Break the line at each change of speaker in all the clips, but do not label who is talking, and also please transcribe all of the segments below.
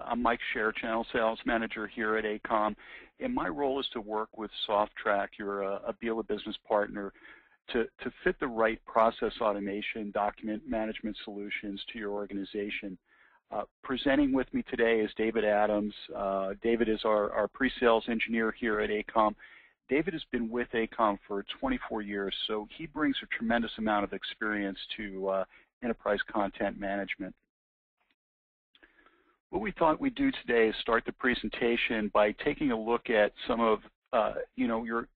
I'm Mike Scher, Channel Sales Manager here at ACOM, and my role is to work with SoftTrack, you're a BILA business partner, to fit the right process automation document management solutions to your organization. Presenting with me today is David Adams. David is our pre-sales engineer here at ACOM. David has been with ACOM for 24 years, so he brings a tremendous amount of experience to enterprise content management. What we thought we'd do today is start the presentation by taking a look at some of your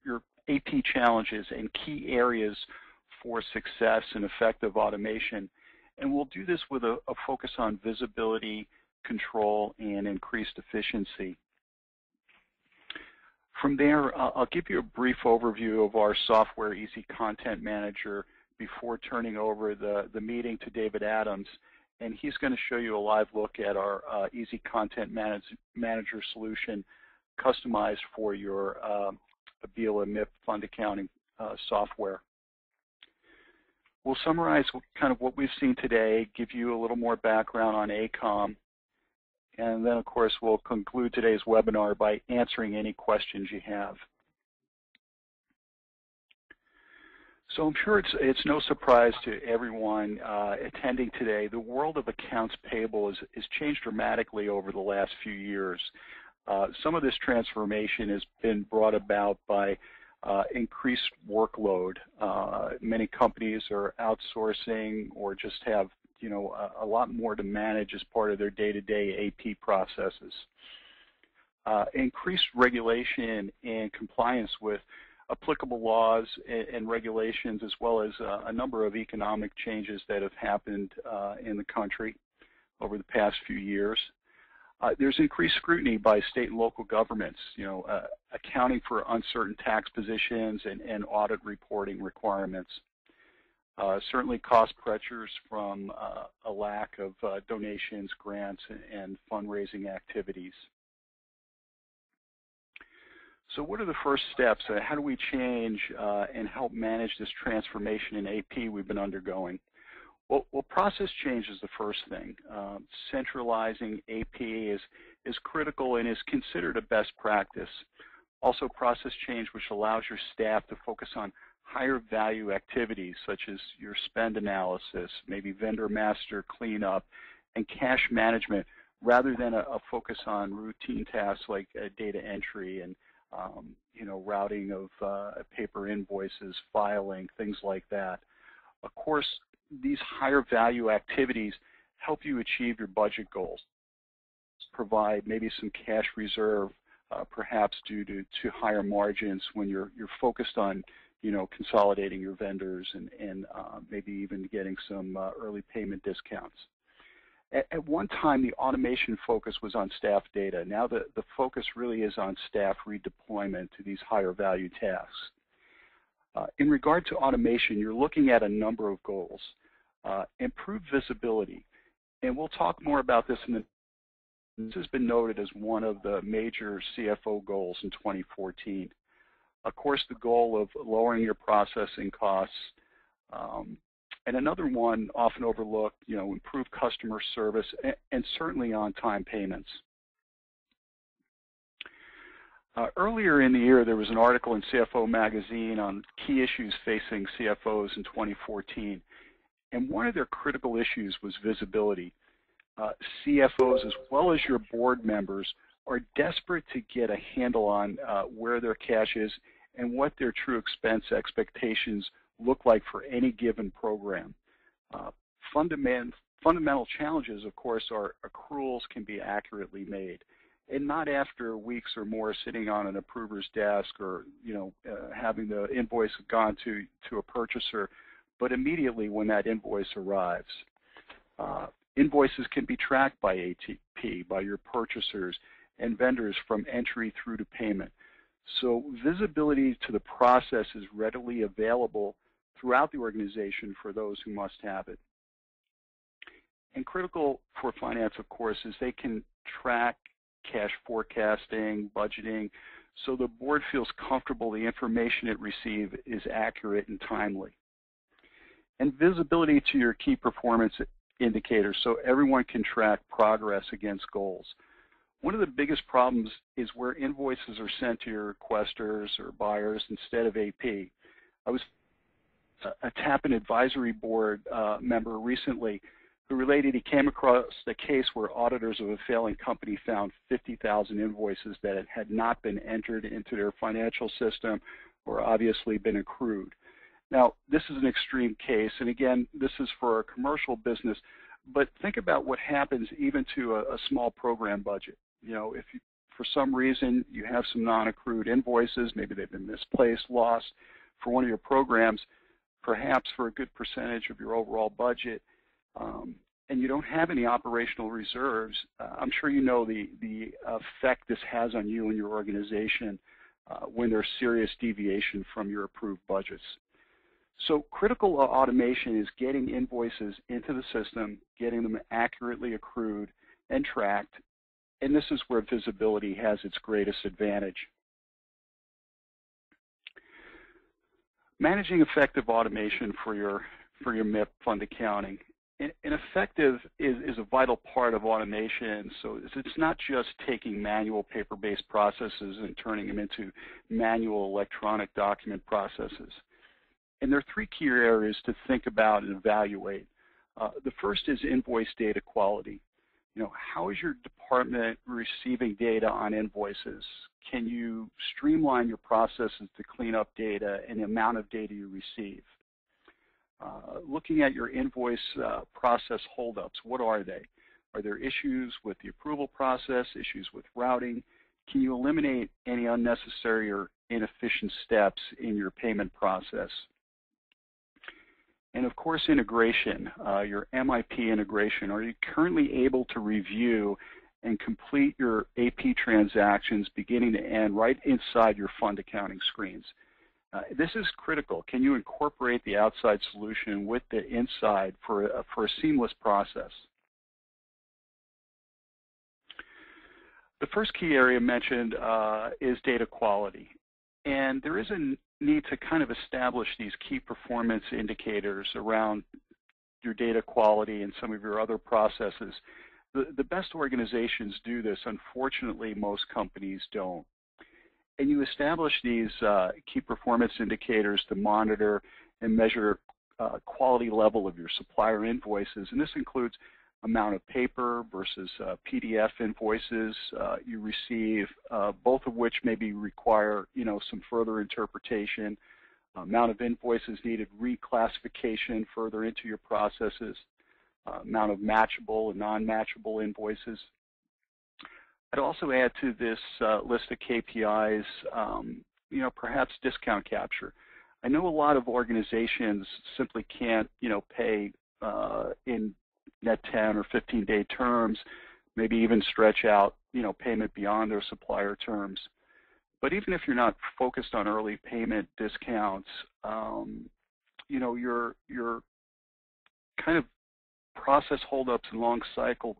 AP challenges and key areas for success and effective automation. And we'll do this with a focus on visibility, control, and increased efficiency. From there, I'll give you a brief overview of our software Easy Content Manager before turning over the meeting to David Adams. And he's going to show you a live look at our Easy Content Manager solution customized for your BILA MIP fund accounting software. We'll summarize kind of what we've seen today, give you a little more background on ACOM, and then, of course, we'll conclude today's webinar by answering any questions you have. So I'm sure it's no surprise to everyone attending today. The world of accounts payable has changed dramatically over the last few years. Some of this transformation has been brought about by increased workload. Many companies are outsourcing or just have a lot more to manage as part of their day-to-day AP processes. Increased regulation and compliance with applicable laws and regulations, as well as a number of economic changes that have happened in the country over the past few years. There's increased scrutiny by state and local governments, accounting for uncertain tax positions and audit reporting requirements. Certainly cost pressures from a lack of donations, grants, and fundraising activities. So what are the first steps? How do we change and help manage this transformation in AP we've been undergoing? Well, process change is the first thing. Centralizing AP is critical and is considered a best practice. Also, process change which allows your staff to focus on higher value activities such as your spend analysis, maybe vendor master cleanup, and cash management, rather than a focus on routine tasks like data entry and routing of paper invoices, filing, things like that. Of course, these higher value activities help you achieve your budget goals, provide maybe some cash reserve, perhaps due to higher margins when you're focused on consolidating your vendors and maybe even getting some early payment discounts. At one time, the automation focus was on staff data. Now the focus really is on staff redeployment to these higher value tasks. In regard to automation, you're looking at a number of goals. Improve visibility, and we'll talk more about this this has been noted as one of the major CFO goals in 2014. Of course, the goal of lowering your processing costs, and another one often overlooked, improve customer service and certainly on-time payments. Earlier in the year, there was an article in CFO magazine on key issues facing CFOs in 2014, and one of their critical issues was visibility. CFOs, as well as your board members, are desperate to get a handle on where their cash is and what their true expense expectations look like for any given program. Fundamental challenges, of course, are accruals can be accurately made, and not after weeks or more sitting on an approver's desk or having the invoice gone to a purchaser, but immediately when that invoice arrives. Invoices can be tracked by ATP, by your purchasers and vendors from entry through to payment. So visibility to the process is readily available throughout the organization for those who must have it. And critical for finance, of course, is they can track cash forecasting, budgeting, so the board feels comfortable the information it receives is accurate and timely. And visibility to your key performance indicators so everyone can track progress against goals. One of the biggest problems is where invoices are sent to your requesters or buyers instead of AP. I was a Tappan advisory board member recently who related he came across a case where auditors of a failing company found 50,000 invoices that had not been entered into their financial system or obviously been accrued. Now, this is an extreme case, and again, this is for a commercial business, but think about what happens even to a small program budget. You know, if you, for some reason you have some non-accrued invoices, maybe they've been misplaced, lost for one of your programs, perhaps for a good percentage of your overall budget, and you don't have any operational reserves, I'm sure you know the effect this has on you and your organization when there's serious deviation from your approved budgets. So critical automation is getting invoices into the system, getting them accurately accrued and tracked, and this is where visibility has its greatest advantage. Managing effective automation for your MIP fund accounting. And effective is a vital part of automation, so it's not just taking manual paper-based processes and turning them into manual electronic document processes. And there are three key areas to think about and evaluate. The first is invoice data quality. You know, how is your department receiving data on invoices? Can you streamline your processes to clean up data and the amount of data you receive? Looking at your invoice process holdups, what are they? Are there issues with the approval process, issues with routing? Can you eliminate any unnecessary or inefficient steps in your payment process? And of course, integration, your MIP integration. Are you currently able to review and complete your AP transactions beginning to end right inside your fund accounting screens? This is critical. Can you incorporate the outside solution with the inside for a seamless process? The first key area mentioned is data quality. And there is a need to kind of establish these key performance indicators around your data quality and some of your other processes. The best organizations do this. Unfortunately, most companies don't. And you establish these key performance indicators to monitor and measure quality level of your supplier invoices. And this includes amount of paper versus PDF invoices you receive, both of which maybe require, you know, some further interpretation, amount of invoices needed reclassification further into your processes, amount of matchable and non-matchable invoices. I'd also add to this list of KPIs, you know, perhaps discount capture. I know a lot of organizations simply can't, you know, pay in net 10 or 15-day terms, maybe even stretch out, you know, payment beyond their supplier terms. But even if you're not focused on early payment discounts, you know, your kind of process holdups and long cycle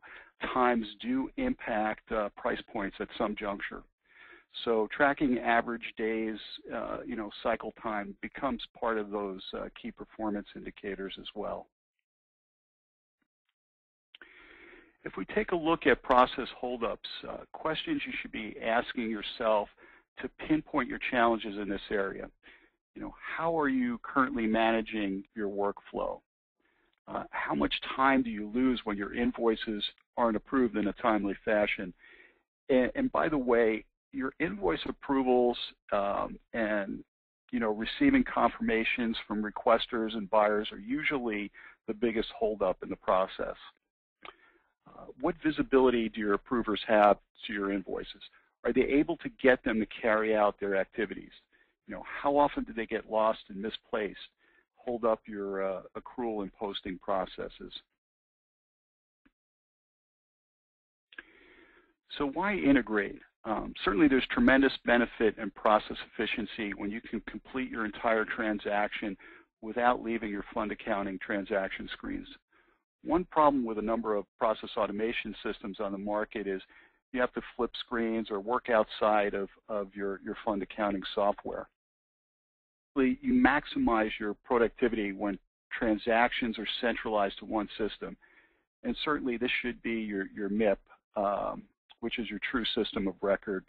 times do impact price points at some juncture. So tracking average days, you know, cycle time becomes part of those key performance indicators as well. If we take a look at process holdups, questions you should be asking yourself to pinpoint your challenges in this area. You know, how are you currently managing your workflow? How much time do you lose when your invoices aren't approved in a timely fashion? And by the way, your invoice approvals and, you know, receiving confirmations from requesters and buyers are usually the biggest holdup in the process. What visibility do your approvers have to your invoices? Are they able to get them to carry out their activities? You know, how often do they get lost and misplaced? Hold up your accrual and posting processes. So why integrate? Certainly there's tremendous benefit and process efficiency when you can complete your entire transaction without leaving your fund accounting transaction screens. One problem with a number of process automation systems on the market is you have to flip screens or work outside of your fund accounting software. You maximize your productivity when transactions are centralized to one system. And certainly this should be your MIP which is your true system of record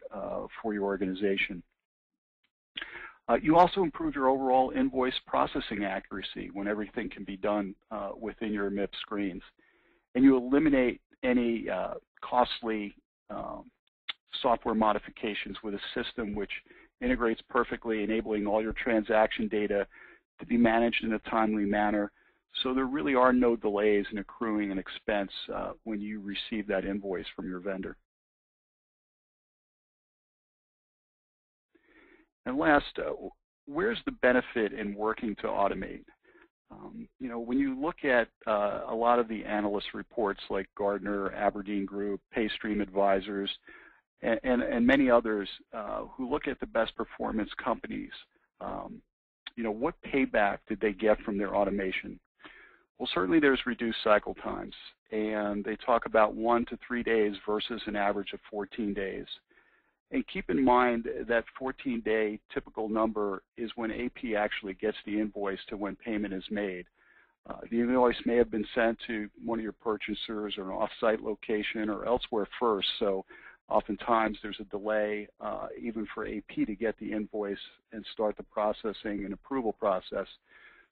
for your organization. You also improve your overall invoice processing accuracy when everything can be done within your MIP screens. And you eliminate any costly software modifications with a system which integrates perfectly, enabling all your transaction data to be managed in a timely manner. So there really are no delays in accruing an expense when you receive that invoice from your vendor. And last, where's the benefit in working to automate? You know, when you look at a lot of the analyst reports like Gardner, Aberdeen Group, Paystream Advisors, and many others who look at the best performance companies, you know, what payback did they get from their automation? Well, certainly there's reduced cycle times, and they talk about 1 to 3 days versus an average of 14 days. And keep in mind that 14-day typical number is when AP actually gets the invoice to when payment is made. The invoice may have been sent to one of your purchasers or an off-site location or elsewhere first, so oftentimes there's a delay even for AP to get the invoice and start the processing and approval process.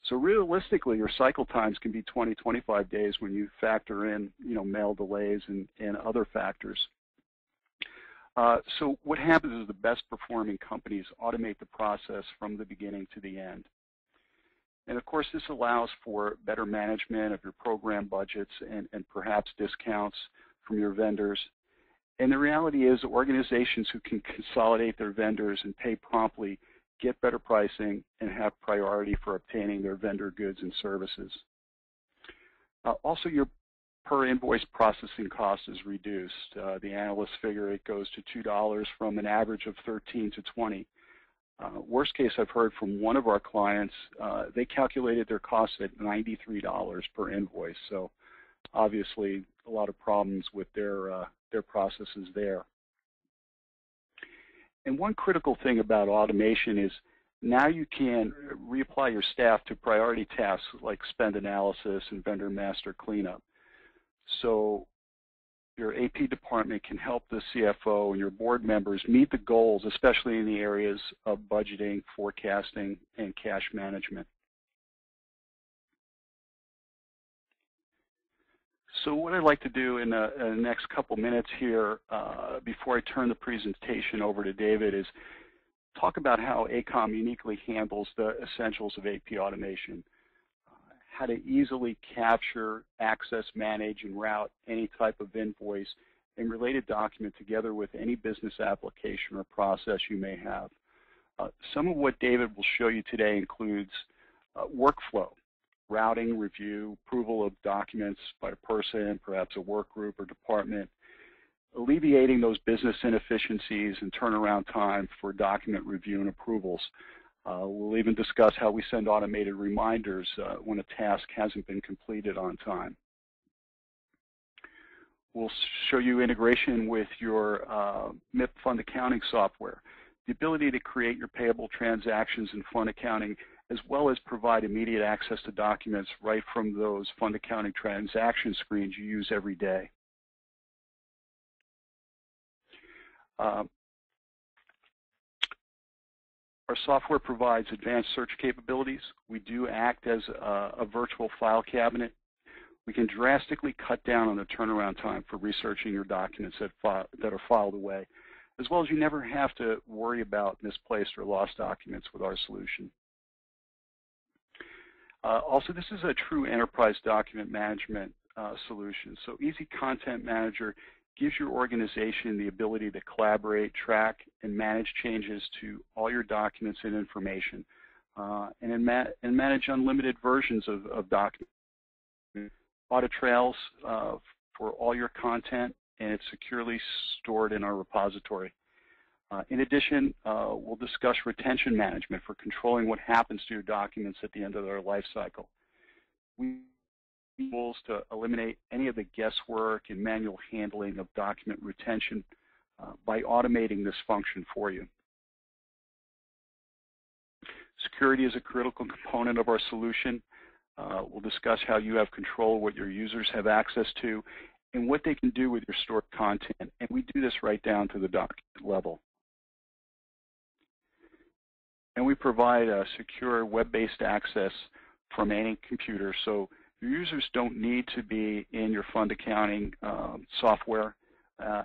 So realistically, your cycle times can be 20, 25 days when you factor in, you know, mail delays and other factors. So what happens is the best performing companies automate the process from the beginning to the end. And of course, this allows for better management of your program budgets and perhaps discounts from your vendors. And the reality is organizations who can consolidate their vendors and pay promptly get better pricing and have priority for obtaining their vendor goods and services. Also, your per invoice processing cost is reduced. The analysts figure it goes to $2 from an average of 13 to 20. Worst case, I've heard from one of our clients, they calculated their costs at $93 per invoice. So obviously a lot of problems with their processes there. And one critical thing about automation is now you can reapply your staff to priority tasks like spend analysis and vendor master cleanup. So your AP department can help the CFO and your board members meet the goals, especially in the areas of budgeting, forecasting, and cash management. So what I'd like to do in the next couple minutes here, before I turn the presentation over to David, is talk about how ACOM uniquely handles the essentials of AP automation. How to easily capture, access, manage, and route any type of invoice and related document together with any business application or process you may have. Some of what David will show you today includes workflow, routing, review, approval of documents by a person, perhaps a work group or department, alleviating those business inefficiencies and turnaround time for document review and approvals. We'll even discuss how we send automated reminders when a task hasn't been completed on time. We'll show you integration with your MIP fund accounting software, the ability to create your payable transactions in fund accounting, as well as provide immediate access to documents right from those fund accounting transaction screens you use every day. Our software provides advanced search capabilities. We do act as a virtual file cabinet. We can drastically cut down on the turnaround time for researching your documents that are filed away, as well as you never have to worry about misplaced or lost documents with our solution. Also, this is a true enterprise document management solution. So Easy Content Manager gives your organization the ability to collaborate, track, and manage changes to all your documents and information, and manage unlimited versions of documents. Audit trails for all your content, and it's securely stored in our repository. In addition, we'll discuss retention management for controlling what happens to your documents at the end of their life cycle. We have tools to eliminate any of the guesswork and manual handling of document retention by automating this function for you. Security is a critical component of our solution. We'll discuss how you have control of what your users have access to and what they can do with your stored content. And we do this right down to the document level. And we provide a secure web-based access from any computer. So your users don't need to be in your fund accounting software.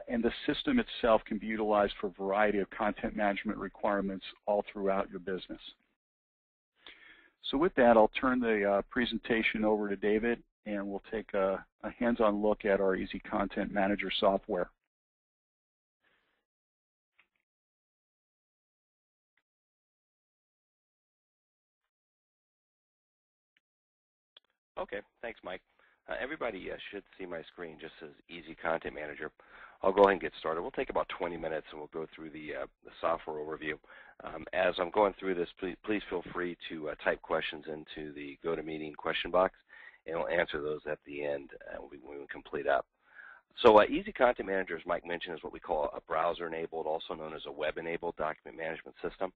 And the system itself can be utilized for a variety of content management requirements all throughout your business. So with that, I'll turn the presentation over to David, and we'll take a hands-on look at our Easy Content Manager software.
Okay, thanks, Mike. Everybody should see my screen just says Easy Content Manager. I'll go ahead and get started. We'll take about 20 minutes, and we'll go through the software overview. As I'm going through this, please feel free to type questions into the GoToMeeting question box, and we'll answer those at the end when we complete up. So Easy Content Manager, as Mike mentioned, is what we call a browser-enabled, also known as a web-enabled document management system.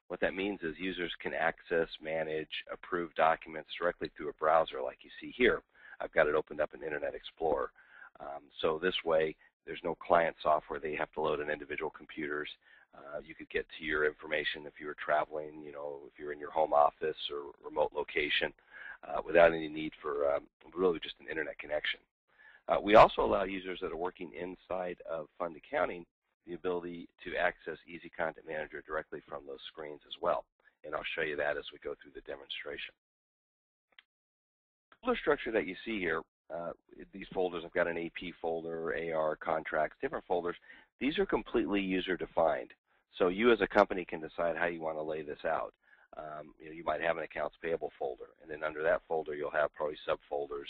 What that means is users can access, manage, approve documents directly through a browser like you see here. I've got it opened up in Internet Explorer. So this way, there's no client software that you have to load on individual computers. You could get to your information if you were traveling, if you're in your home office or remote location without any need for really just an Internet connection. We also allow users that are working inside of fund accounting the ability to access Easy Content Manager directly from those screens as well. And I'll show you that as we go through the demonstration. The folder structure that you see here, these folders, I've got an AP folder, AR, contracts, different folders. These are completely user-defined. So you as a company can decide how you want to lay this out. You might have an Accounts Payable folder, and then under that folder you'll have probably subfolders,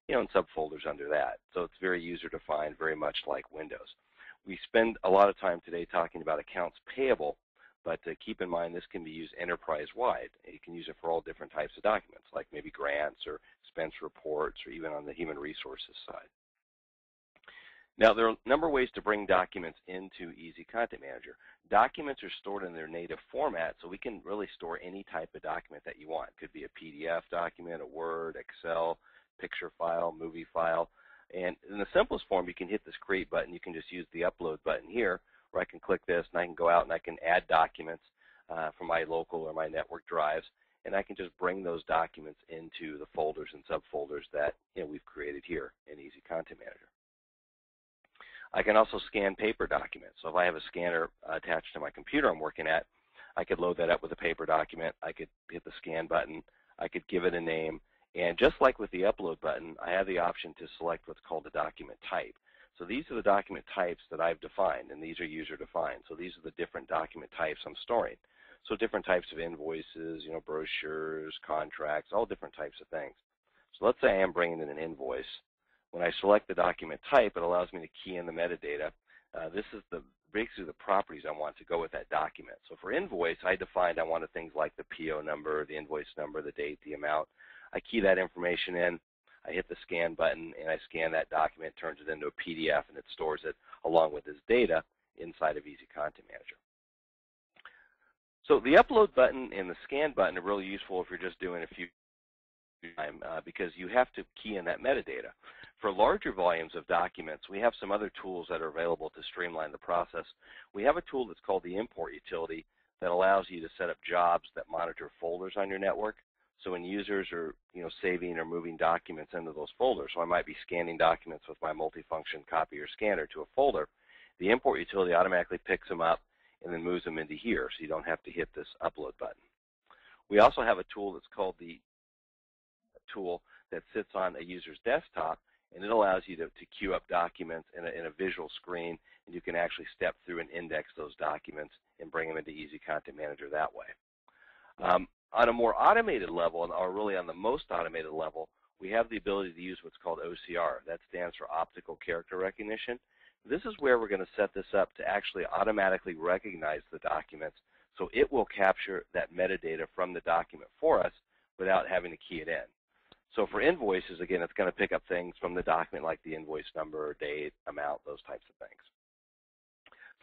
and subfolders under that. So it's very user-defined, very much like Windows. We spend a lot of time today talking about Accounts Payable, but keep in mind this can be used enterprise-wide. You can use it for all different types of documents, like maybe grants or expense reports, or even on the human resources side. Now, there are a number of ways to bring documents into Easy Content Manager. Documents are stored in their native format, so we can really store any type of document that you want. It could be a PDF document, a Word, Excel, picture file, movie file. And in the simplest form, you can hit this Create button. You can just use the Upload button here, where I can click this, and I can go out and I can add documents from my local or my network drives, and I can just bring those documents into the folders and subfolders that we've created here in Easy Content Manager. I can also scan paper documents. So if I have a scanner attached to my computer I'm working at, I could load that up with a paper document. I could hit the Scan button. I could give it a name. And just like with the Upload button, I have the option to select what's called a document type. So these are the document types that I've defined, and these are user-defined. So these are the different document types I'm storing. So different types of invoices, brochures, contracts, all different types of things. So let's say I am bringing in an invoice. When I select the document type, it allows me to key in the metadata. This is basically the properties I want to go with that document. So for invoice, I defined I wanted things like the PO number, the invoice number, the date, the amount. I key that information in. I hit the Scan button, and I scan that document, turns it into a PDF, and it stores it along with this data inside of Easy Content Manager. So the Upload button and the Scan button are really useful if you're just doing a few times because you have to key in that metadata. For larger volumes of documents, we have some other tools that are available to streamline the process. We have a tool that's called the import utility that allows you to set up jobs that monitor folders on your network. So when users are saving or moving documents into those folders, so I might be scanning documents with my multifunction copier scanner to a folder, the import utility automatically picks them up and then moves them into here, so you don't have to hit this Upload button. We also have a tool that's called the tool that sits on a user's desktop, and it allows you to queue up documents in a visual screen, and you can actually step through and index those documents and bring them into Easy Content Manager that way. On a more automated level, or really on the most automated level, we have the ability to use what's called OCR. That stands for Optical Character Recognition. This is where we're going to set this up to actually automatically recognize the documents, so it will capture that metadata from the document for us without having to key it in. So for invoices, again, it's going to pick up things from the document like the invoice number, date, amount, those types of things.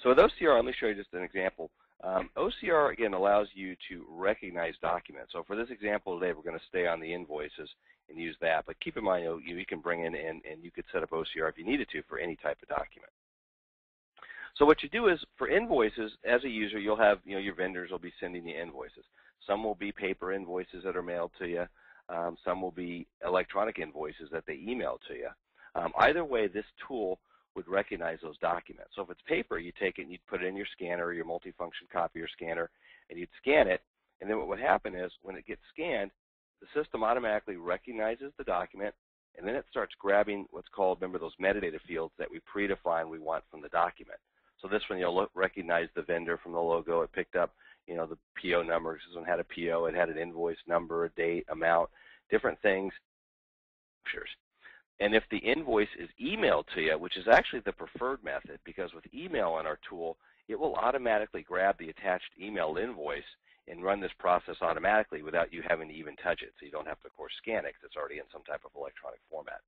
So with OCR, let me show you just an example OCR, again, allows you to recognize documents. So for this example today, we're going to stay on the invoices and use that. But keep in mind, you can bring in and you could set up OCR if you needed to for any type of document. So what you do is, for invoices, as a user, you'll have, your vendors will be sending you invoices. Some will be paper invoices that are mailed to you. Some will be electronic invoices that they email to you. Either way, this tool would recognize those documents. So if it's paper, you take it and you'd put it in your scanner, your multifunction copier scanner, and you'd scan it. And then what would happen is, when it gets scanned, the system automatically recognizes the document, and then it starts grabbing what's called, remember, those metadata fields that we predefine we want from the document. So this one, you'll recognize the vendor from the logo. It picked up, the PO number. This one had a PO. It had an invoice number, a date, amount, different things. And if the invoice is emailed to you, which is actually the preferred method, because with email in our tool, it will automatically grab the attached emailed invoice and run this process automatically without you having to even touch it. So you don't have to, of course, scan it because it's already in some type of electronic format.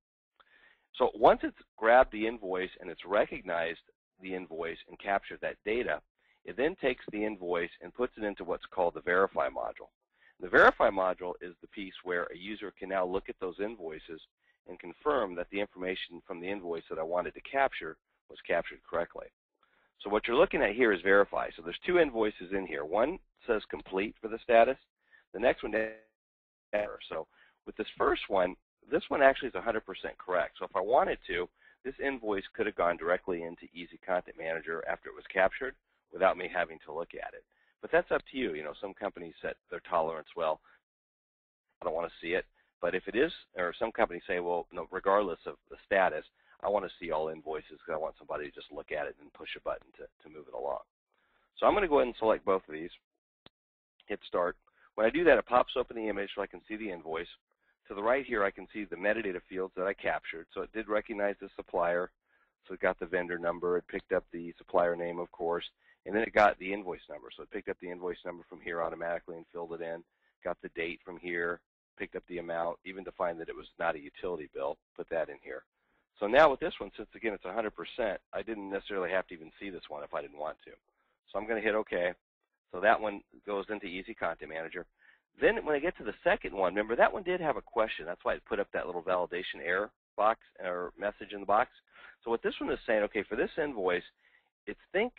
So once it's grabbed the invoice and it's recognized the invoice and captured that data, it then takes the invoice and puts it into what's called the verify module. The verify module is the piece where a user can now look at those invoices and confirm that the information from the invoice that I wanted to capture was captured correctly. So what you're looking at here is verify. So there's two invoices in here. One says complete for the status. The next one is error. So with this first one, this one actually is 100% correct. So if I wanted to, this invoice could have gone directly into Easy Content Manager after it was captured without me having to look at it. But that's up to you. Some companies set their tolerance, well, I don't want to see it. But if it is, or some companies say, well, no, regardless of the status, I want to see all invoices because I want somebody to just look at it and push a button to move it along. So I'm going to go ahead and select both of these, hit start. When I do that, it pops open the image so I can see the invoice. To the right here, I can see the metadata fields that I captured. So it did recognize the supplier. So it got the vendor number. It picked up the supplier name, of course. And then it got the invoice number. So it picked up the invoice number from here automatically and filled it in. Got the date from here. Picked up the amount, even defined that it was not a utility bill, put that in here. So now with this one, since again it's 100%, I didn't necessarily have to even see this one if I didn't want to. So I'm going to hit OK. So that one goes into Easy Content Manager. Then when I get to the second one, remember that one did have a question. That's why it put up that little validation error box or message in the box. So what this one is saying, okay, for this invoice, it thinks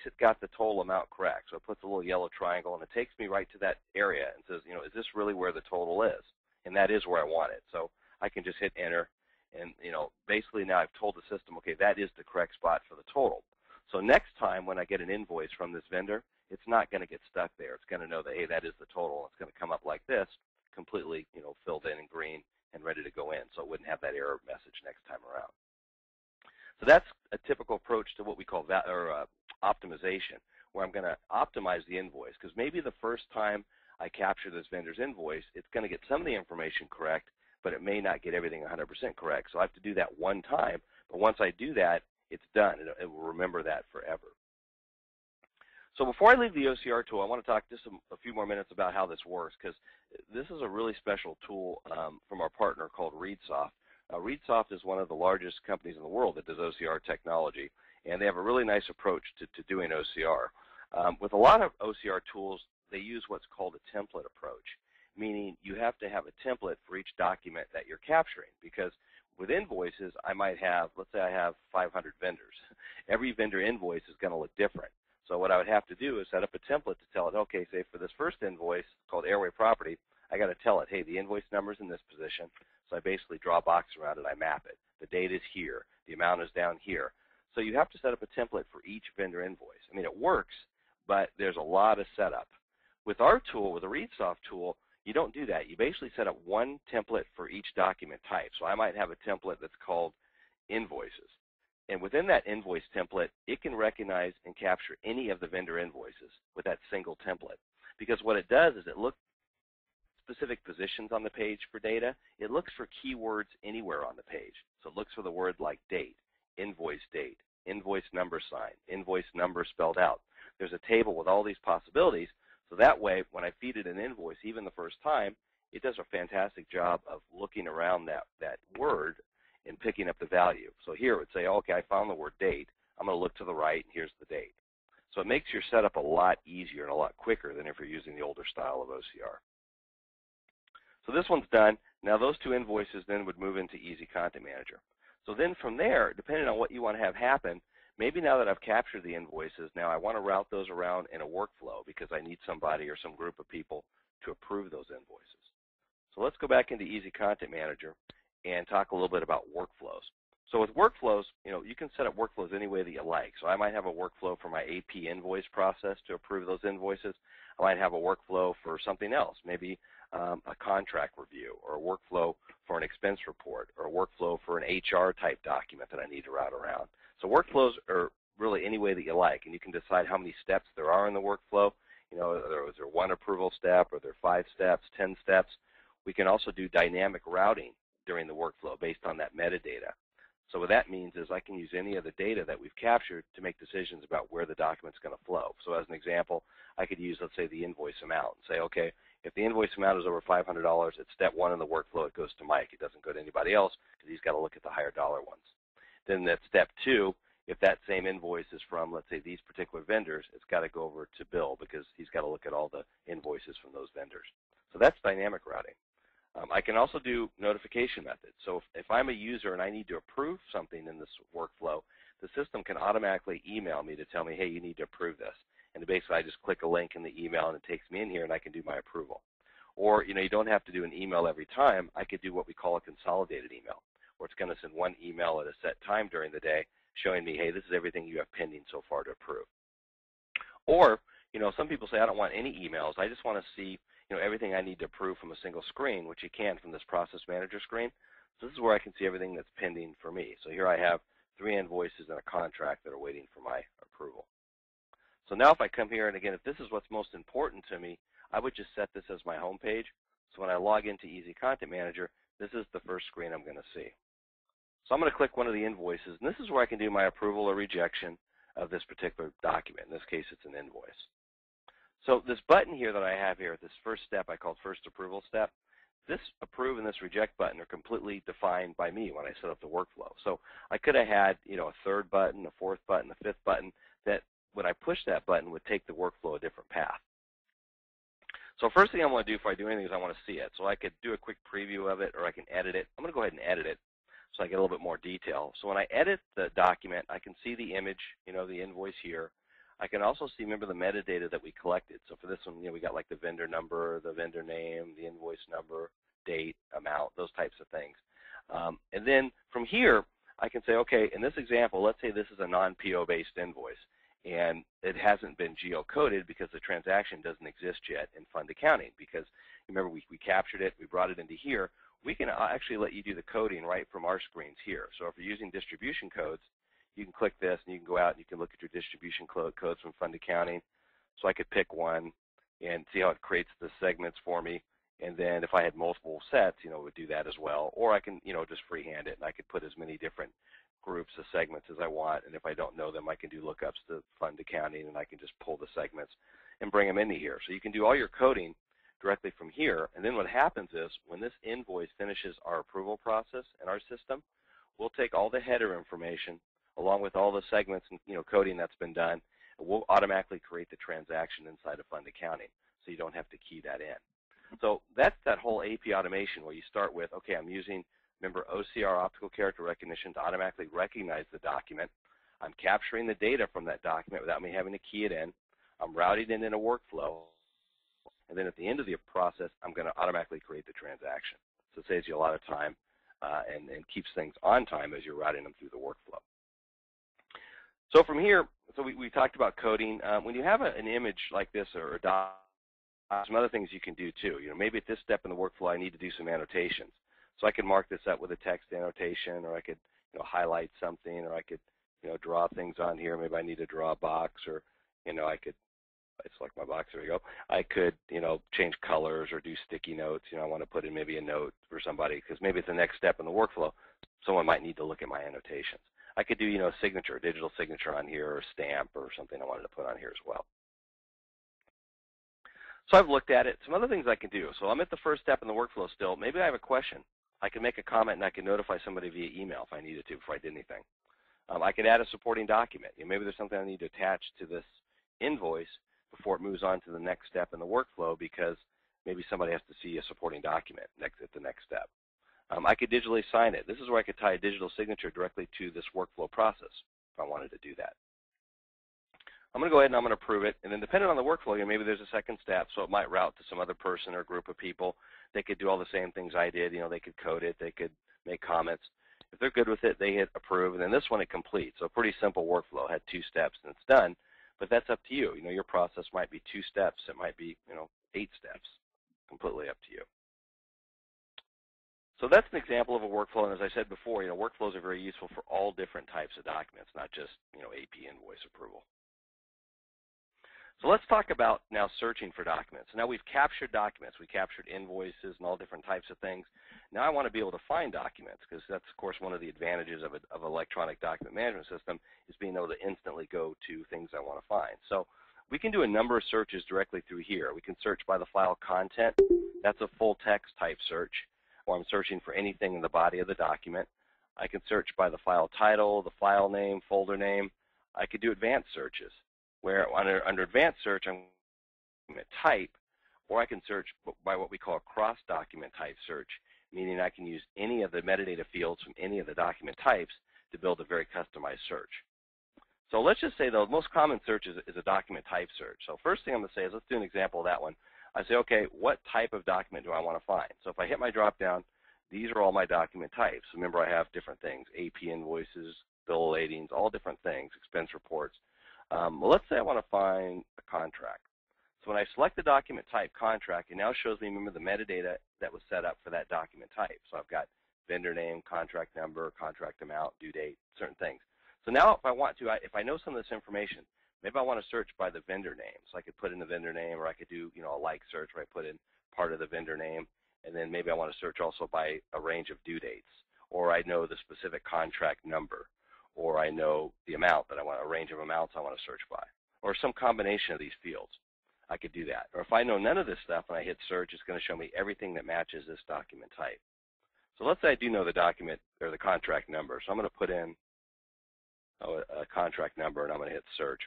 it got the total amount correct. So it puts a little yellow triangle and it takes me right to that area and says, is this really where the total is? And that is where I want it. So I can just hit enter and, basically now I've told the system, okay, that is the correct spot for the total. So next time when I get an invoice from this vendor, it's not going to get stuck there. It's going to know that, hey, that is the total. It's going to come up like this, completely, filled in green and ready to go in. So it wouldn't have that error message next time around. So that's a typical approach to what we call optimization, where I'm going to optimize the invoice, because maybe the first time I capture this vendor's invoice, it's going to get some of the information correct, but it may not get everything 100% correct. So I have to do that one time, but once I do that, it's done. It will remember that forever. So before I leave the OCR tool, I want to talk just a few more minutes about how this works, because this is a really special tool from our partner called ReadSoft. ReadSoft is one of the largest companies in the world that does OCR technology, and they have a really nice approach to doing OCR. With a lot of OCR tools, they use what's called a template approach, meaning you have to have a template for each document that you're capturing, because with invoices, I might have, let's say I have 500 vendors. Every vendor invoice is going to look different. So what I would have to do is set up a template to tell it, okay, say for this first invoice called Airway Property, I got to tell it, hey, the invoice number is in this position. So I basically draw a box around it, I map it. The date is here. The amount is down here. So you have to set up a template for each vendor invoice. I mean, it works, but there's a lot of setup. With our tool, with the ReadSoft tool, you don't do that. You basically set up one template for each document type. So I might have a template that's called invoices. And within that invoice template, it can recognize and capture any of the vendor invoices with that single template. Because what it does is it looks at specific positions on the page for data. It looks for keywords anywhere on the page. So it looks for the word like date, invoice number sign, invoice number spelled out. There's a table with all these possibilities. So that way, when I feed it an invoice, even the first time, it does a fantastic job of looking around that word and picking up the value. So here it would say, okay, I found the word date. I'm going to look to the right, and here's the date. So it makes your setup a lot easier and a lot quicker than if you're using the older style of OCR. So this one's done. Now those two invoices then would move into Easy Content Manager. So then from there, depending on what you want to have happen, maybe now that I've captured the invoices, now I want to route those around in a workflow because I need somebody or some group of people to approve those invoices. So let's go back into Easy Content Manager and talk a little bit about workflows. So with workflows, you can set up workflows any way that you like. So I might have a workflow for my AP invoice process to approve those invoices. I might have a workflow for something else, maybe a contract review, or a workflow for an expense report, or a workflow for an HR type document that I need to route around. So workflows are really any way that you like, and you can decide how many steps there are in the workflow. Is there one approval step, or there are 5 steps, 10 steps. We can also do dynamic routing during the workflow based on that metadata. So what that means is I can use any of the data that we've captured to make decisions about where the document's going to flow. So as an example, I could use, let's say, the invoice amount and say, okay, if the invoice amount is over $500, at step 1 in the workflow, it goes to Mike. It doesn't go to anybody else because he's got to look at the higher dollar ones. Then at step 2, if that same invoice is from, let's say, these particular vendors, it's got to go over to Bill because he's got to look at all the invoices from those vendors. So that's dynamic routing. I can also do notification methods. So if I'm a user and I need to approve something in this workflow, the system can automatically email me to tell me, hey, you need to approve this. And basically I just click a link in the email and it takes me in here and I can do my approval. Or, you don't have to do an email every time. I could do what we call a consolidated email, where it's going to send one email at a set time during the day showing me, hey, this is everything you have pending so far to approve. Or, some people say, I don't want any emails. I just want to see everything I need to approve from a single screen, which you can from this Process Manager screen. So this is where I can see everything that's pending for me. So here I have 3 invoices and a contract that are waiting for my approval. So now if I come here, and again, if this is what's most important to me, I would just set this as my home page. So when I log into Easy Content Manager, this is the first screen I'm going to see. So I'm going to click one of the invoices, and this is where I can do my approval or rejection of this particular document. In this case, it's an invoice. So this button here that I have here, this first step I called first approval step, this approve and this reject button are completely defined by me when I set up the workflow. So I could have had, a 3rd button, a 4th button, a 5th button that when I push that button would take the workflow a different path. So first thing I want to do before I do anything is I want to see it. So I could do a quick preview of it, or I can edit it. I'm going to go ahead and edit it so I get a little bit more detail. So when I edit the document, I can see the image, the invoice here. I can also see, remember, the metadata that we collected. So for this one, we got like the vendor number, the vendor name, the invoice number, date, amount, those types of things. And then from here, I can say, okay, in this example, let's say this is a non-PO based invoice, and it hasn't been geocoded because the transaction doesn't exist yet in fund accounting. Because remember, we captured it, we brought it into here. We can actually let you do the coding right from our screens here. So if you're using distribution codes, you can click this and you can go out and you can look at your distribution codes from fund accounting. So I could pick one and see how it creates the segments for me. And then if I had multiple sets, it would do that as well. Or I can, just freehand it, and I could put as many different groups of segments as I want. And if I don't know them, I can do lookups to fund accounting, and I can just pull the segments and bring them into here. So you can do all your coding directly from here. And then what happens is when this invoice finishes our approval process in our system, we'll take all the header information along with all the segments and coding that's been done, and we'll automatically create the transaction inside of fund accounting, so you don't have to key that in. So that's that whole AP automation where you start with, okay, I'm using, remember, OCR, optical character recognition, to automatically recognize the document. I'm capturing the data from that document without me having to key it in. I'm routing it in a workflow, and then at the end of the process, I'm going to automatically create the transaction. So it saves you a lot of time and keeps things on time as you're routing them through the workflow. So from here, we talked about coding. When you have an image like this or a doc, some other things you can do too. Maybe at this step in the workflow I need to do some annotations. So I can mark this up with a text annotation, or I could highlight something, or I could draw things on here. Maybe I need to draw a box, or I could select my box. There we go. I could change colors or do sticky notes. I want to put in maybe a note for somebody because maybe it's the next step in the workflow. Someone might need to look at my annotations. I could do, a signature, a digital signature on here, or a stamp, or something I wanted to put on here as well. So I've looked at it. Some other things I can do. So I'm at the first step in the workflow still. Maybe I have a question. I can make a comment and I can notify somebody via email if I needed to before I did anything. I could add a supporting document. Maybe there's something I need to attach to this, invoice before it moves on to the next step in the workflow, because maybe somebody has to see a supporting document at the next step. I could digitally sign it. This is where I could tie a digital signature directly to this workflow process if I wanted to do that. I'm going to go ahead and I'm going to approve it, and then depending on the workflow, maybe there's a second step, so it might route to some other person or group of people. They could do all the same things I did. They could code it, they could make comments. If they're good with it, they hit approve, and then this one it completes. So a pretty simple workflow. It had 2 steps and it's done, but that's up to you. Your process might be 2 steps. It might be 8 steps. Completely up to you. So that's an example of a workflow, and as I said before, workflows are very useful for all different types of documents, not just AP invoice approval. So let's talk about now searching for documents. Now we've captured documents. We captured invoices and all different types of things. Now I want to be able to find documents, because that's, of course, one of the advantages of an electronic document management system is being able to instantly go to things I want to find. So we can do a number of searches directly through here. We can search by the file content. That's a full text type search, or I'm searching for anything in the body of the document. I can search by the file title, the file name, folder name. I could do advanced searches, where under advanced search, I'm document type, or I can search by what we call a cross-document type search, meaning I can use any of the metadata fields from any of the document types to build a very customized search. So let's just say the most common search is a document type search. So first thing I'm going to say is, let's do an example of that one. I say, okay, what type of document do I want to find? So if I hit my drop-down, these are all my document types. Remember, I have different things: AP invoices, bill of ladings, all different things, expense reports. Well, let's say I want to find a contract. So when I select the document type, contract, it now shows me, remember, the metadata that was set up for that document type. So I've got vendor name, contract number, contract amount, due date, certain things. So now if I want to, if I know some of this information, maybe I want to search by the vendor name. So I could put in the vendor name, or I could do a like search where I put in part of the vendor name, and then maybe I want to search also by a range of due dates, or I know the specific contract number, or I know the amount that I want, a range of amounts I want to search by, or some combination of these fields. I could do that. Or if I know none of this stuff and I hit search, it's going to show me everything that matches this document type. So let's say I do know the document or the contract number. So I'm going to put in a contract number, and I'm going to hit search.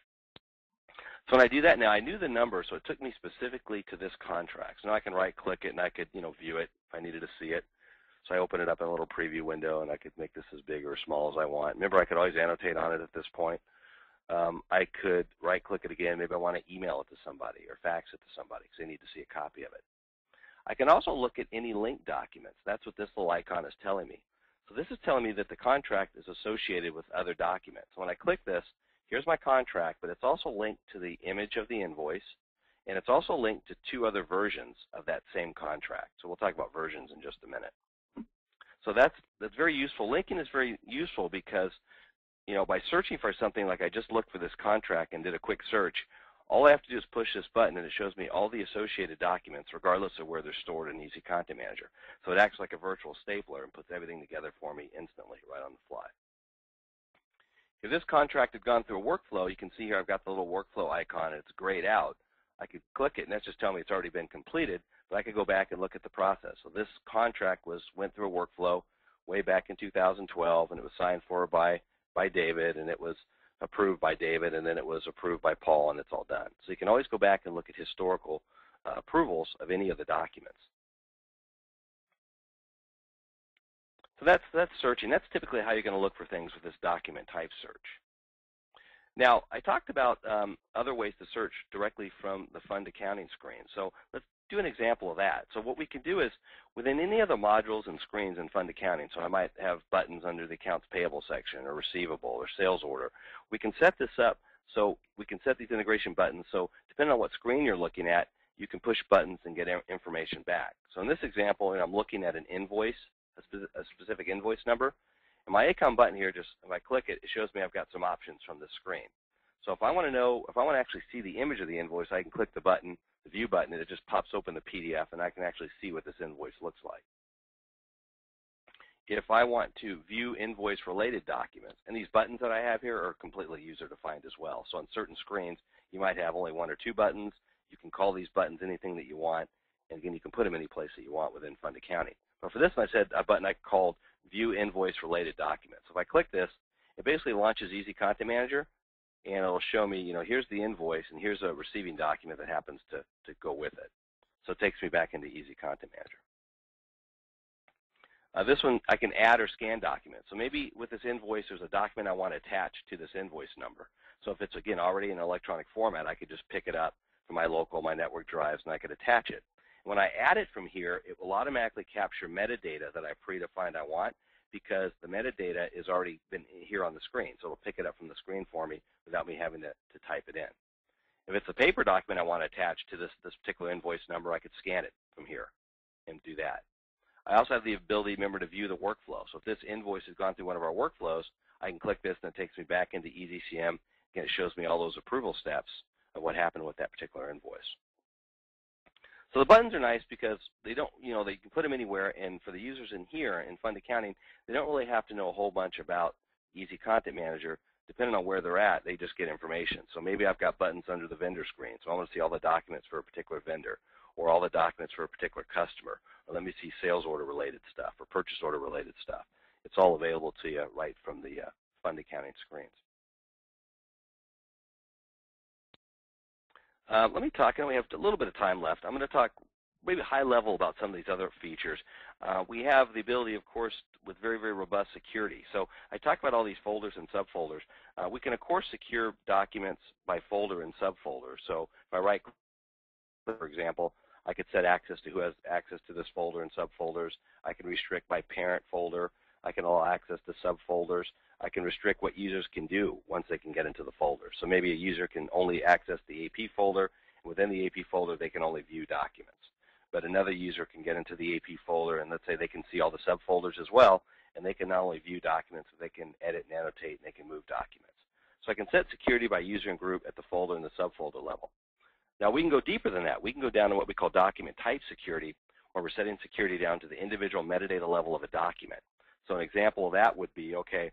So when I do that now, I knew the number, so it took me specifically to this contract. So now I can right-click it, and I could view it if I needed to see it. So I open it up in a little preview window, and I could make this as big or as small as I want. Remember, I could always annotate on it at this point. I could right-click it again. Maybe I want to email it to somebody or fax it to somebody because they need to see a copy of it. I can also look at any linked documents. That's what this little icon is telling me. So this is telling me that the contract is associated with other documents. So when I click this, here's my contract, but it's also linked to the image of the invoice, and it's also linked to 2 other versions of that same contract. So we'll talk about versions in just a minute. So that's very useful. Linking is very useful because, by searching for something, like I just looked for this contract and did a quick search, all I have to do is push this button, and it shows me all the associated documents, regardless of where they're stored in Easy Content Manager. So it acts like a virtual stapler and puts everything together for me instantly, right on the fly. If this contract had gone through a workflow, you can see here I've got the little workflow icon, and it's grayed out. I could click it, and that's just telling me it's already been completed, but I could go back and look at the process. So this contract went through a workflow way back in 2012, and it was signed for by David, and it was approved by David, and then it was approved by Paul, and it's all done. So you can always go back and look at historical approvals of any of the documents. So that's searching. That's typically how you're going to look for things with this document type search. Now, I talked about other ways to search directly from the fund accounting screen. So let's do an example of that. So what we can do is, within any of the modules and screens in fund accounting, so I might have buttons under the accounts payable section, or receivable, or sales order, we can set this up so we can set these integration buttons. So depending on what screen you're looking at, you can push buttons and get information back. So in this example, I'm looking at an invoice, a specific invoice number. And my ACOM button here, just if I click it, it shows me I've got some options from this screen. So if I want to actually see the image of the invoice, I can click the button, the view button, and it just pops open the PDF, and I can actually see what this invoice looks like. If I want to view invoice-related documents, and these buttons that I have here are completely user-defined as well. So on certain screens, you might have only 1 or 2 buttons. You can call these buttons anything that you want, and again, you can put them any place that you want within fund accounting. But for this one, I said a button I called View Invoice-Related Documents. So if I click this, it basically launches Easy Content Manager, and it'll show me, here's the invoice and here's a receiving document that happens to go with it. So it takes me back into Easy Content Manager. This one, I can add or scan documents. So maybe with this invoice, there's a document I want to attach to this invoice number. So if it's, again, already in electronic format, I could just pick it up from my network drives, and I could attach it. And when I add it from here, it will automatically capture metadata that I predefined I want, because the metadata is already been here on the screen. So it'll pick it up from the screen for me without me having to type it in. If it's a paper document I want to attach to this particular invoice number, I could scan it from here and do that. I also have the ability, remember, to view the workflow. So if this invoice has gone through one of our workflows, I can click this and it takes me back into EasyCM. Again, it shows me all those approval steps of what happened with that particular invoice. So the buttons are nice because they don't, they can put them anywhere, and for the users in here in fund accounting, they don't really have to know a whole bunch about Easy Content Manager. Depending on where they're at, they just get information. So maybe I've got buttons under the vendor screen, so I want to see all the documents for a particular vendor, or all the documents for a particular customer, or let me see sales order related stuff or purchase order related stuff. It's all available to you right from the fund accounting screens. Let me talk, and we have a little bit of time left. I'm going to talk maybe high level about some of these other features. We have the ability, of course, with very, very robust security. So I talked about all these folders and subfolders. We can, of course, secure documents by folder and subfolder. So if I right, for example, I could set access to who has access to this folder and subfolders. I can restrict my parent folder. I can allow access to subfolders. I can restrict what users can do once they can get into the folder. So maybe a user can only access the AP folder, and within the AP folder they can only view documents. But another user can get into the AP folder, and let's say they can see all the subfolders as well, and they can not only view documents, but they can edit and annotate, and they can move documents. So I can set security by user and group at the folder and the subfolder level. Now we can go deeper than that. We can go down to what we call document type security, where we're setting security down to the individual metadata level of a document. So an example of that would be, okay,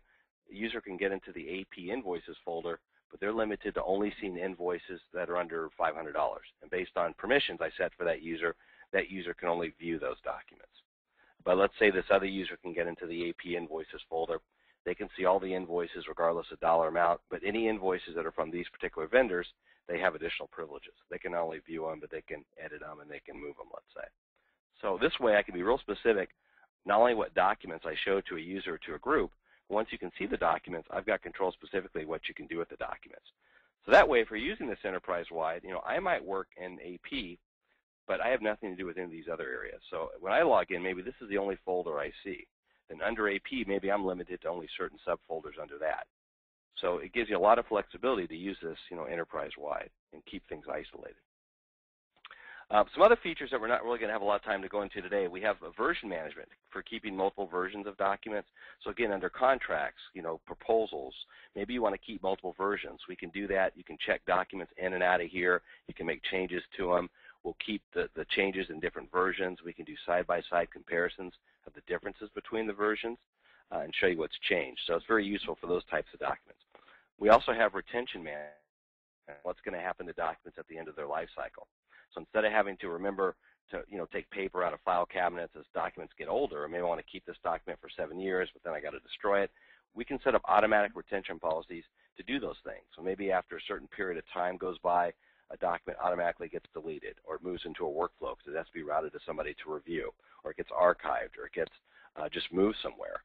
a user can get into the AP invoices folder, but they're limited to only seeing invoices that are under $500. And based on permissions I set for that user can only view those documents. But let's say this other user can get into the AP invoices folder. They can see all the invoices regardless of dollar amount, but any invoices that are from these particular vendors, they have additional privileges. They can not only view them, but they can edit them and they can move them, let's say. So this way I can be real specific, not only what documents I show to a user or to a group, but once you can see the documents, I've got control specifically what you can do with the documents. So that way, if we're using this enterprise-wide, I might work in AP, but I have nothing to do with any of these other areas. So when I log in, maybe this is the only folder I see. Then under AP, maybe I'm limited to only certain subfolders under that. So it gives you a lot of flexibility to use this, enterprise-wide and keep things isolated. Some other features that we're not really going to have a lot of time to go into today, we have version management for keeping multiple versions of documents. So again, under contracts, proposals, maybe you want to keep multiple versions. We can do that. You can check documents in and out of here. You can make changes to them. We'll keep the changes in different versions. We can do side-by-side comparisons of the differences between the versions and show you what's changed. So it's very useful for those types of documents. We also have retention management. What's going to happen to documents at the end of their life cycle. So instead of having to remember to take paper out of file cabinets as documents get older, or maybe I want to keep this document for 7 years, but then I got to destroy it, we can set up automatic retention policies to do those things. So maybe after a certain period of time goes by, a document automatically gets deleted or moves into a workflow because it has to be routed to somebody to review, or it gets archived, or it gets just moved somewhere.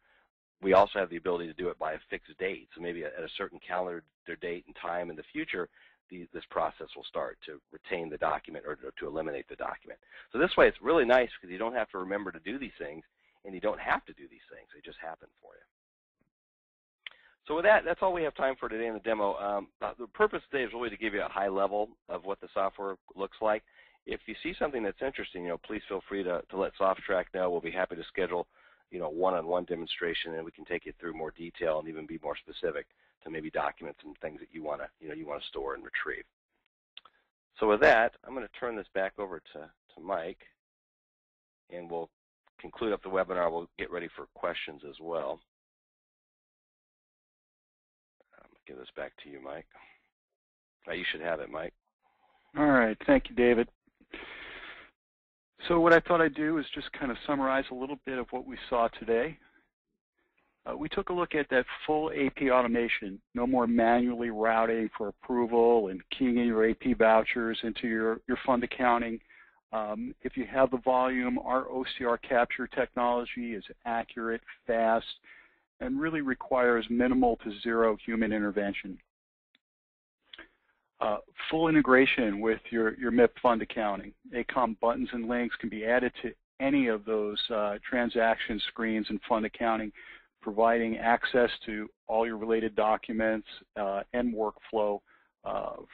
We also have the ability to do it by a fixed date. So maybe at a certain calendar date and time in the future, this process will start to retain the document or to eliminate the document. So this way it's really nice because you don't have to remember to do these things, and you don't have to do these things. They just happen for you. So with that, that's all we have time for today in the demo. The purpose today is really to give you a high level of what the software looks like. If you see something that's interesting, please feel free to let SoftTrack know. We'll be happy to schedule one-on-one demonstration, and we can take you through more detail and even be more specific to maybe documents and things that you want to store and retrieve. So with that, I'm going to turn this back over to Mike, and we'll conclude up the webinar. We'll get ready for questions as well. Give this back to you, Mike. You should have it, Mike.
All right. Thank you, David. So what I thought I'd do is just kind of summarize a little bit of what we saw today. We took a look at that full AP automation, no more manually routing for approval and keying in your AP vouchers into your fund accounting. If you have the volume, our OCR capture technology is accurate, fast, and really requires minimal to zero human intervention. Full integration with your MIP fund accounting. ACOM buttons and links can be added to any of those transaction screens in fund accounting, providing access to all your related documents and workflow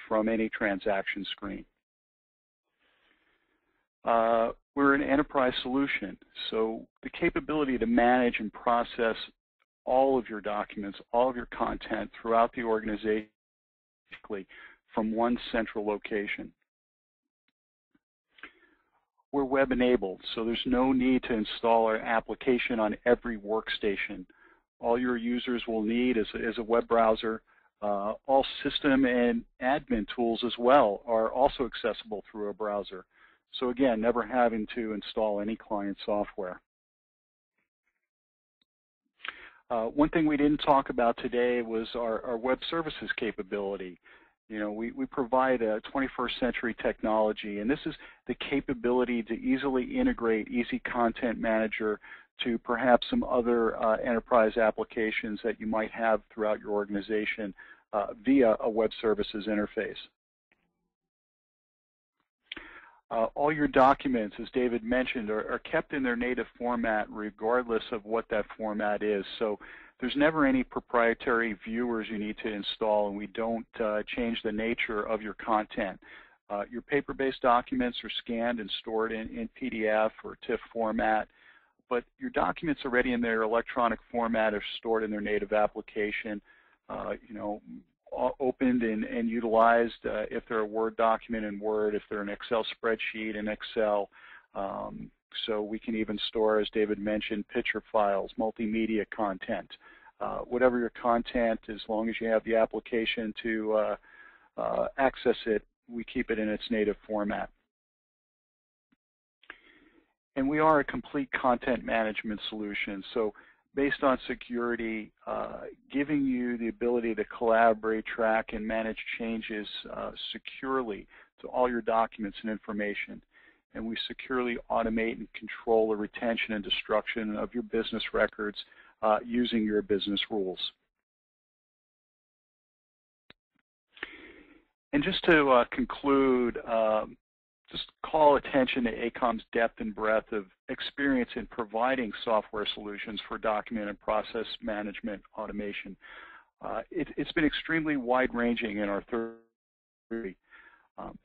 from any transaction screen. We're an enterprise solution, so the capability to manage and process all of your documents, all of your content throughout the organization from one central location. We're web-enabled, so there's no need to install our application on every workstation. All your users will need is a web browser. All system and admin tools as well are also accessible through a browser. So again, never having to install any client software. One thing we didn't talk about today was our web services capability. You know, we provide a 21st century technology, and this is the capability to easily integrate Easy Content Manager to perhaps some other enterprise applications that you might have throughout your organization via a web services interface. All your documents, as David mentioned, are kept in their native format regardless of what that format is. So there's never any proprietary viewers you need to install, and we don't change the nature of your content. Your paper-based documents are scanned and stored in PDF or TIFF format, but your documents already in their electronic format are stored in their native application, you know, opened and utilized if they're a Word document in Word, if they're an Excel spreadsheet in Excel. So we can even store, as David mentioned, picture files, multimedia content. Whatever your content, as long as you have the application to access it, we keep it in its native format. And we are a complete content management solution. So based on security, giving you the ability to collaborate, track, and manage changes securely to all your documents and information. And we securely automate and control the retention and destruction of your business records using your business rules. And just to conclude, just call attention to ACOM's depth and breadth of experience in providing software solutions for document and process management automation. It's been extremely wide-ranging in our third.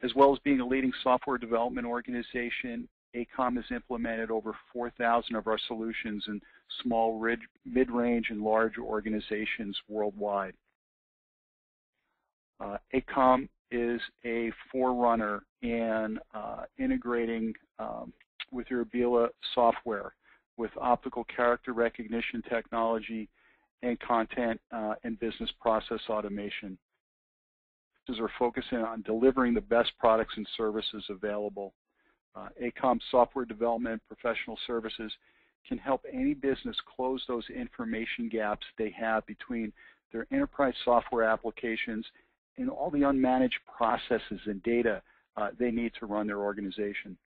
As well as being a leading software development organization, ACOM has implemented over 4,000 of our solutions in small, mid-range, and large organizations worldwide. ACOM is a forerunner in integrating with your Abila software with optical character recognition technology and content and business process automation. Are focusing on delivering the best products and services available. ACOM software development professional services can help any business close those information gaps they have between their enterprise software applications and all the unmanaged processes and data they need to run their organization.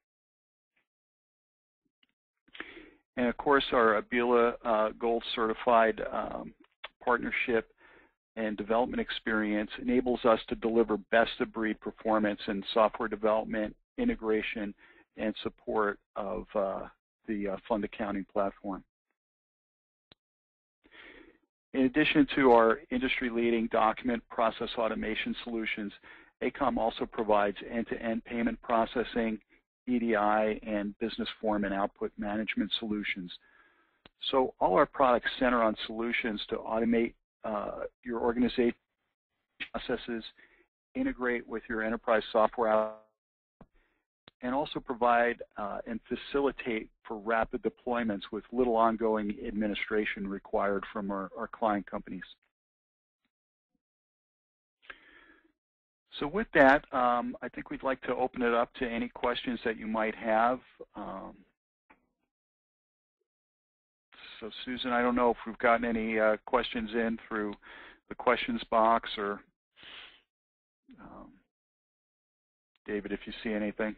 And of course, our Abila Gold certified partnership and development experience enables us to deliver best-of-breed performance in software development, integration, and support of the fund accounting platform. In addition to our industry-leading document process automation solutions, ACOM also provides end-to-end payment processing, EDI, and business form and output management solutions. So all our products center on solutions to automate your organization processes, integrate with your enterprise software, and also provide and facilitate for rapid deployments with little ongoing administration required from our client companies. So with that, I think we'd like to open it up to any questions that you might have. So Susan, I don't know if we've gotten any questions in through the questions box, or David, if you see anything.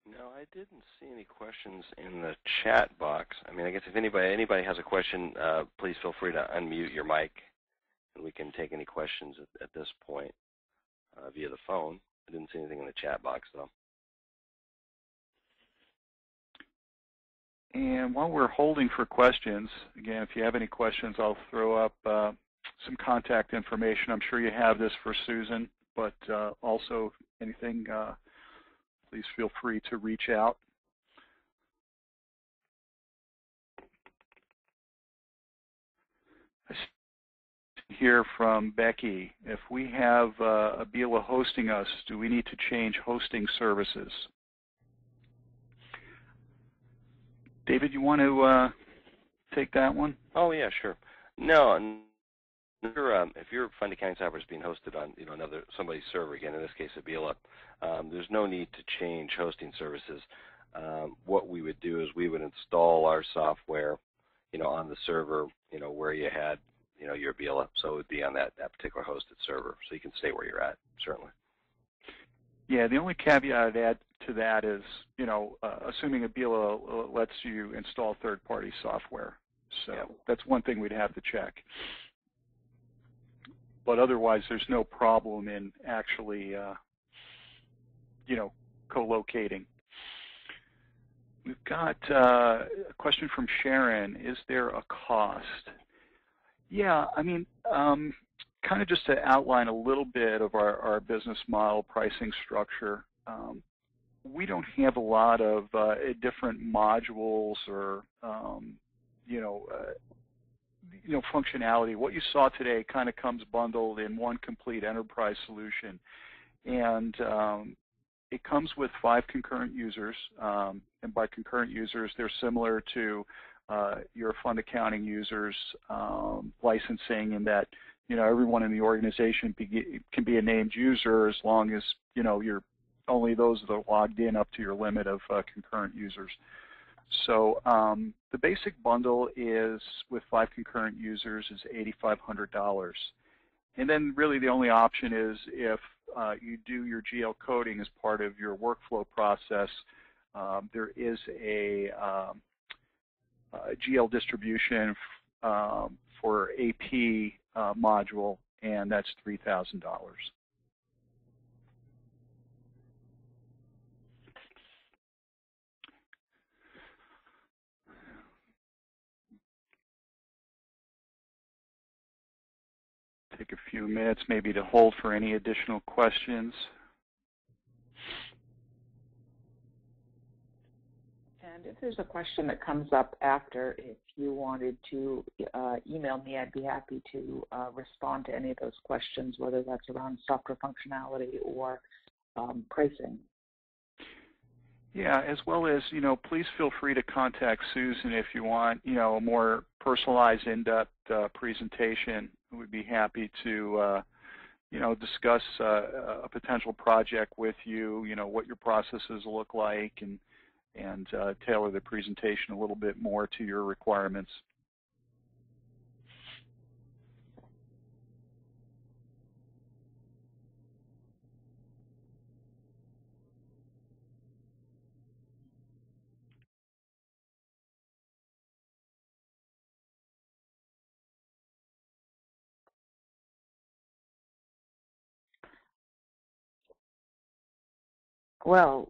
No, I didn't see any questions in the chat box. I mean, I guess if anybody has a question, please feel free to unmute your mic, and we can take any questions at this point via the phone. I didn't see anything in the chat box, though.
And while we're holding for questions, again, if you have any questions, I'll throw up some contact information. I'm sure you have this for Susan, but also anything, please feel free to reach out. I hear from Becky, if we have Abila hosting us, do we need to change hosting services? David, you want to take that one?
Oh yeah, sure. No, if your fund accounting software is being hosted on somebody's server, again in this case Abila, there's no need to change hosting services. What we would do is we would install our software, on the server, where you had, your Abila, so it would be on that particular hosted server, so you can stay where you're at, certainly.
Yeah, the only caveat I'd add to that is, assuming Abila lets you install third-party software. So yeah, that's one thing we'd have to check. But otherwise, there's no problem in actually, co-locating. We've got a question from Sharon. Is there a cost? Yeah, I mean, kind of just to outline a little bit of our business model pricing structure. We don't have a lot of different modules or, functionality. What you saw today kind of comes bundled in one complete enterprise solution. And it comes with 5 concurrent users. And by concurrent users, they're similar to your fund accounting users licensing, in that, everyone in the organization can be a named user as long as, you're only those that are logged in up to your limit of concurrent users. So the basic bundle is, with 5 concurrent users, is $8,500. And then really the only option is if you do your GL coding as part of your workflow process, there is a GL distribution for AP module, and that's $3,000. Take a few minutes maybe to hold for any additional questions.
And if there's a question that comes up after, if you wanted to email me, I'd be happy to respond to any of those questions, whether that's around software functionality or pricing.
Yeah, as well as, please feel free to contact Susan if you want, a more personalized, in-depth presentation. We'd be happy to, discuss a potential project with you, what your processes look like, and tailor the presentation a little bit more to your requirements.
Well,